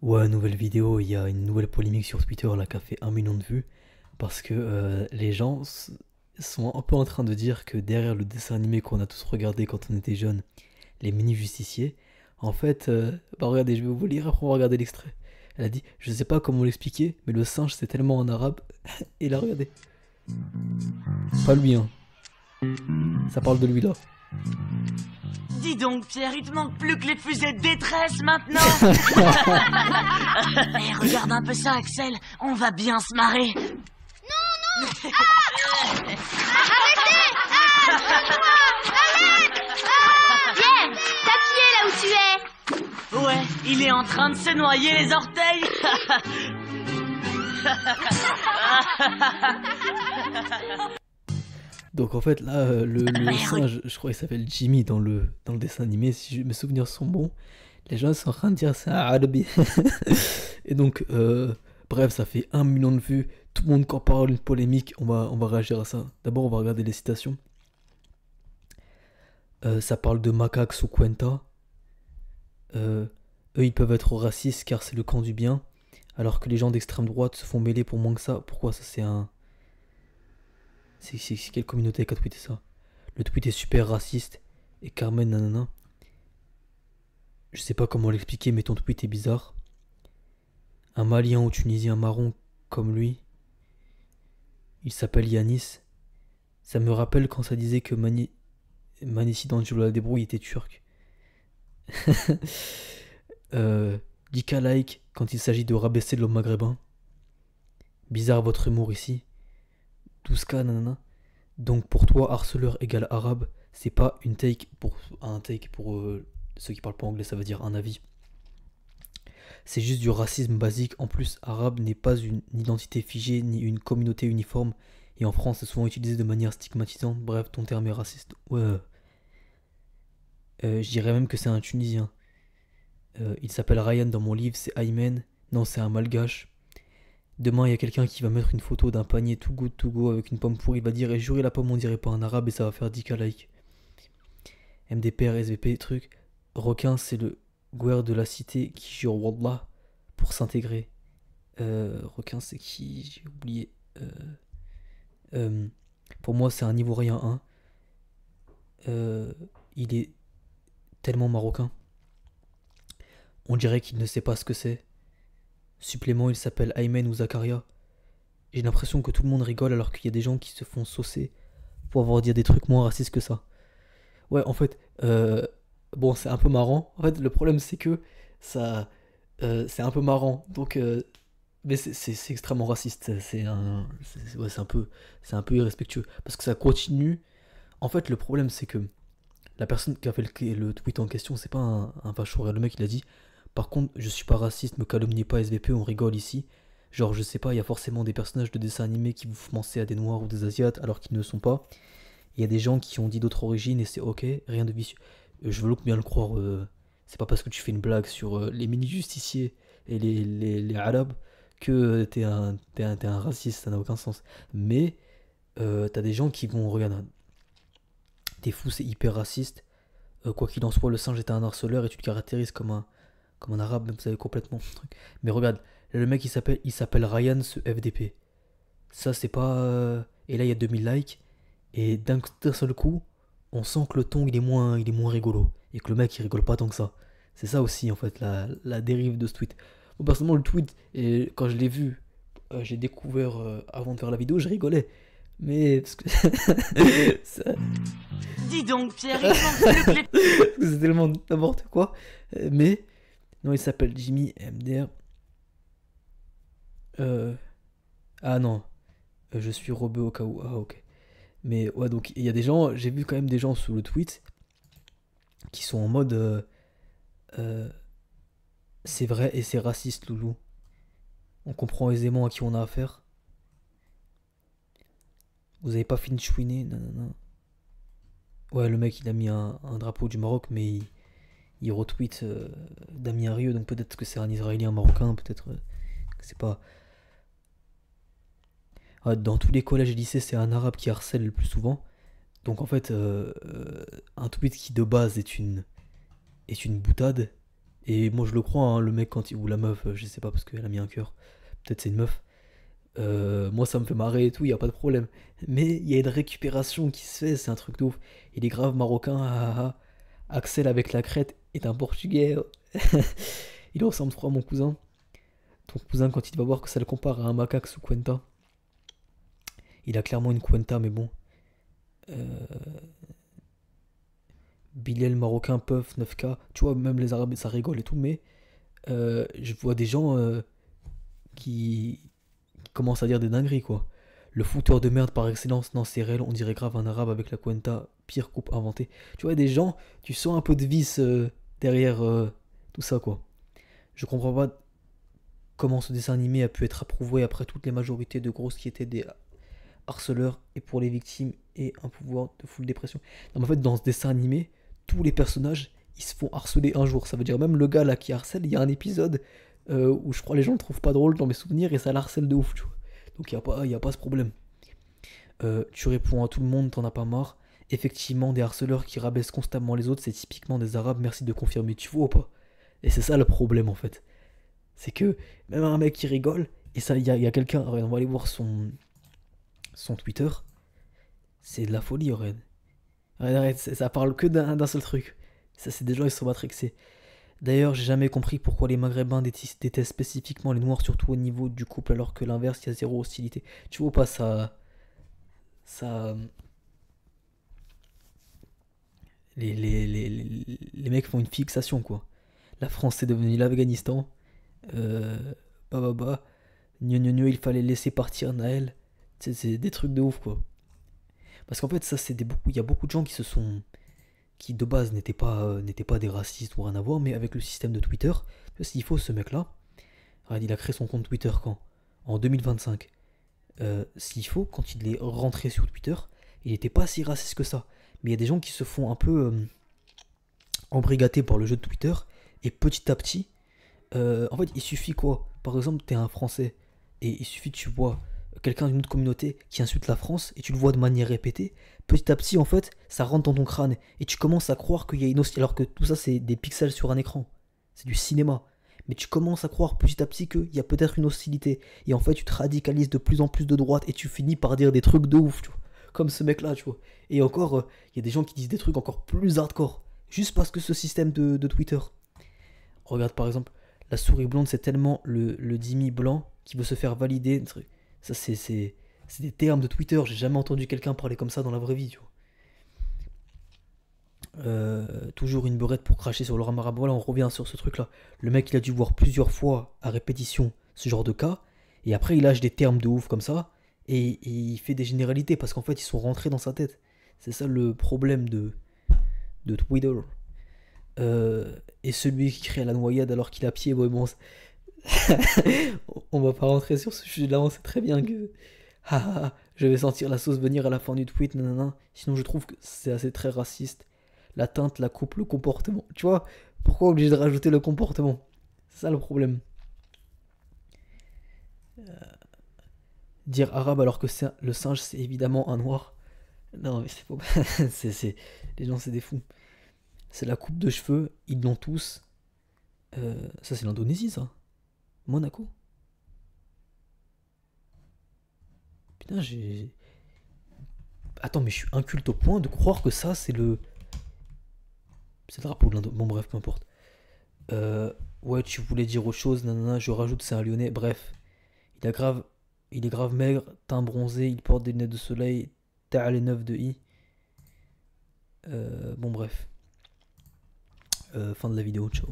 Ouais, nouvelle vidéo, il y a une nouvelle polémique sur Twitter là qui a fait 1 million de vues parce que les gens sont un peu en train de dire que derrière le dessin animé qu'on a tous regardé quand on était jeunes, les mini-justiciers, en fait, bah regardez, je vais vous lire, après on va regarder l'extrait. Elle a dit, je sais pas comment l'expliquer, mais le singe c'est tellement en arabe, et là regardez, pas lui hein, ça parle de lui là. Dis donc, Pierre, il te manque plus que les fusées de détresse maintenant. Eh, regarde un peu ça, Axel. On va bien se marrer. Pierre, t'as pied là où tu es. Ouais, il est en train de se noyer les orteils. Donc en fait là, le singe, je crois qu'il s'appelle Jimmy dans le dessin animé, si mes souvenirs sont bons. Les gens sont en train de dire ça arabe. Et donc, bref, ça fait 1 million de vues. Tout le monde quand parle une polémique, on va réagir à ça. D'abord, on va regarder les citations. Ça parle de macaques sous Cuenta. Euh, Eux, ils peuvent être racistes car c'est le camp du bien. Alors que les gens d'extrême droite se font mêler pour moins que ça. Pourquoi ça, c'est un. C'est quelle communauté qui a tweeté ça? Le tweet est super raciste. Et Carmen, nanana. Je sais pas comment l'expliquer, mais ton tweet est bizarre. Un Malien ou Tunisien marron comme lui, il s'appelle Yanis. Ça me rappelle quand ça disait que Manici D'Angelo la débrouille était turc. Dika like quand il s'agit de rabaisser l'homme maghrébin. Bizarre votre humour ici. 12K nanana. Donc pour toi, harceleur égale arabe, c'est pas une take pour un take pour ceux qui parlent pas anglais, ça veut dire un avis. C'est juste du racisme basique. En plus, arabe n'est pas une identité figée ni une communauté uniforme. Et en France, c'est souvent utilisé de manière stigmatisante. Bref, ton terme est raciste. Ouais. Je dirais même que c'est un Tunisien. Il s'appelle Ryan dans mon livre, c'est Aymen. Non, c'est un malgache. Demain, il y a quelqu'un qui va mettre une photo d'un panier to go avec une pomme pourrie. Il va dire, et jurez la pomme, on dirait pas un arabe et ça va faire 10K like. MDPR, SVP, truc. Requin, c'est le gouer de la cité qui jure Wallah pour s'intégrer. Requin, c'est qui? J'ai oublié. Euh, pour moi, c'est un Ivoirien 1. Il est tellement marocain. On dirait qu'il ne sait pas ce que c'est. Supplément, il s'appelle Aymen ou Zakaria. J'ai l'impression que tout le monde rigole alors qu'il y a des gens qui se font saucer pour avoir dit des trucs moins racistes que ça. Ouais, en fait, bon, c'est un peu marrant. En fait, le problème, c'est que ça, c'est un peu marrant. Donc, mais c'est extrêmement raciste. Ouais, c'est un peu irrespectueux parce que ça continue. En fait, le problème, c'est que la personne qui a fait le tweet en question, c'est pas un facho. Le mec, il a dit. Par contre, je suis pas raciste, me calomniez pas SVP, on rigole ici. Genre, je sais pas, il y a forcément des personnages de dessins animés qui vous font penser à des noirs ou des asiates alors qu'ils ne le sont pas. Il y a des gens qui ont dit d'autres origines et c'est ok, rien de vicieux. Je veux bien le croire, c'est pas parce que tu fais une blague sur les mini-justiciers et les arabes que t'es un raciste, ça n'a aucun sens. Mais t'as des gens qui vont, regarde, t'es fou, c'est hyper raciste. Quoi qu'il en soit, le singe est un harceleur et tu le caractérises comme un arabe, même vous savez complètement le truc. Mais regarde, le mec il s'appelle Ryan ce FDP. Ça c'est pas. Et là il y a 2000 likes. Et d'un seul coup, on sent que le ton il est moins rigolo. Et que le mec il rigole pas tant que ça. C'est ça aussi en fait la dérive de ce tweet. Moi personnellement le tweet, et quand je l'ai vu, j'ai découvert avant de faire la vidéo, je rigolais. Mais parce que ça- Dis donc, Pierre, il te manque plus que les... parce que c'est tellement n'importe quoi. Mais non, il s'appelle Jimmy MDR. Euh, ah non, je suis rebeu au cas où. Ah ok. Mais ouais, donc il y a des gens, j'ai vu quand même des gens sous le tweet qui sont en mode euh, c'est vrai et c'est raciste, loulou. On comprend aisément à qui on a affaire. Vous avez pas fini de chouiner, nanana. Ouais, le mec il a mis un drapeau du Maroc, mais il retweet Damien Rieu, donc peut-être que c'est un Israélien marocain, peut-être que c'est pas. Ah, dans tous les collèges et lycées, c'est un arabe qui harcèle le plus souvent. Donc en fait, un tweet qui de base est une boutade, Et moi je le crois, hein, le mec quand il, ou la meuf, je sais pas parce qu'elle a mis un cœur, peut-être c'est une meuf. Moi ça me fait marrer et tout, y a pas de problème. Mais il y a une récupération qui se fait, c'est un truc de ouf. Il est grave marocain, ah, ah, ah. Axel avec la crête est un portugais. Il ressemble trop à mon cousin. Ton cousin quand il va voir que ça le compare à un macaque sous Cuenta, il a clairement une Cuenta mais bon. Euh, Bilal marocain, puff, 9K, tu vois, même les arabes ça rigole et tout, mais je vois des gens qui, qui commencent à dire des dingueries quoi. Le footeur de merde par excellence, non c'est réel, on dirait grave un arabe avec la Cuenta, pire coupe inventée. Tu vois, des gens, tu sens un peu de vice derrière tout ça quoi. Je comprends pas comment ce dessin animé a pu être approuvé après toutes les majorités de grosses qui étaient des harceleurs et pour les victimes et un pouvoir de full dépression. Non, mais en fait, dans ce dessin animé, tous les personnages ils se font harceler un jour. Ça veut dire même le gars là qui harcèle, il y a un épisode où je crois les gens le trouvent pas drôle dans mes souvenirs et ça l'harcèle de ouf, tu vois. Donc y a pas ce problème. Tu réponds à tout le monde, t'en as pas marre. Effectivement, des harceleurs qui rabaissent constamment les autres, c'est typiquement des arabes, merci de confirmer, tu vois ou pas? Et c'est ça le problème en fait. C'est que même un mec qui rigole, et ça, y a quelqu'un, on va aller voir son Twitter, c'est de la folie, Red. Arrête, arrête, ça parle que d'un seul truc. Ça, c'est des gens, ils sont matrixés. D'ailleurs, j'ai jamais compris pourquoi les Maghrébins détestent spécifiquement les Noirs, surtout au niveau du couple, alors que l'inverse, il y a zéro hostilité. Tu vois pas ça. Ça. Les mecs font une fixation, quoi. La France, c'est devenu l'Afghanistan. Bah, bah, bah. Il fallait laisser partir Naël. C'est des trucs de ouf, quoi. Parce qu'en fait, ça, il y a beaucoup de gens qui se sont. Qui de base n'étaient pas des racistes ou rien à voir, mais avec le système de Twitter, s'il faut, ce mec-là, regarde, il a créé son compte Twitter quand? En 2025. S'il faut, quand il est rentré sur Twitter, il n'était pas si raciste que ça. Mais il y a des gens qui se font un peu embrigater par le jeu de Twitter, et petit à petit, en fait, il suffit quoi? Par exemple, t'es un Français, et il suffit que tu vois quelqu'un d'une autre communauté qui insulte la France, et tu le vois de manière répétée, petit à petit, en fait, ça rentre dans ton crâne, et tu commences à croire qu'il y a une hostilité, alors que tout ça, c'est des pixels sur un écran. C'est du cinéma. Mais tu commences à croire petit à petit qu'il y a peut-être une hostilité, et en fait, tu te radicalises de plus en plus de droite, et tu finis par dire des trucs de ouf, tu vois. Comme ce mec-là, tu vois. Et encore, il y a des gens qui disent des trucs encore plus hardcore, juste parce que ce système de Twitter. Regarde par exemple, la souris blonde, c'est tellement le Dimi blanc qui veut se faire valider. Ça, c'est des termes de Twitter. J'ai jamais entendu quelqu'un parler comme ça dans la vraie vie, tu vois. Toujours une beurette pour cracher sur le ramarab. Voilà, on revient sur ce truc-là. Le mec, il a dû voir plusieurs fois à répétition ce genre de cas. Et après, il lâche des termes de ouf comme ça. Et il fait des généralités parce qu'en fait, ils sont rentrés dans sa tête. C'est ça le problème de Twitter. Et celui qui crée la noyade alors qu'il a pied, ouais, bon, on va pas rentrer sur ce sujet-là, on sait très bien que je vais sentir la sauce venir à la fin du tweet, nanana. Sinon, je trouve que c'est assez très raciste. La teinte, la coupe, le comportement. Tu vois, pourquoi obligé de rajouter le comportement? C'est ça le problème. Dire arabe alors que le singe, c'est évidemment un noir. Non, mais c'est faux. Les gens, c'est des fous. C'est la coupe de cheveux, ils l'ont tous. Ça, c'est l'Indonésie, ça. Monaco. Putain, j'ai. Attends, mais je suis inculte au point de croire que ça, c'est le. C'est le drapeau de l'Indonésie. Bon, bref, peu importe. Ouais, tu voulais dire autre chose, nanana, je rajoute, c'est un lyonnais. Bref, il a grave. Il est grave maigre, teint bronzé, il porte des lunettes de soleil, t'as les 9 de I. Bon, bref. Fin de la vidéo, ciao.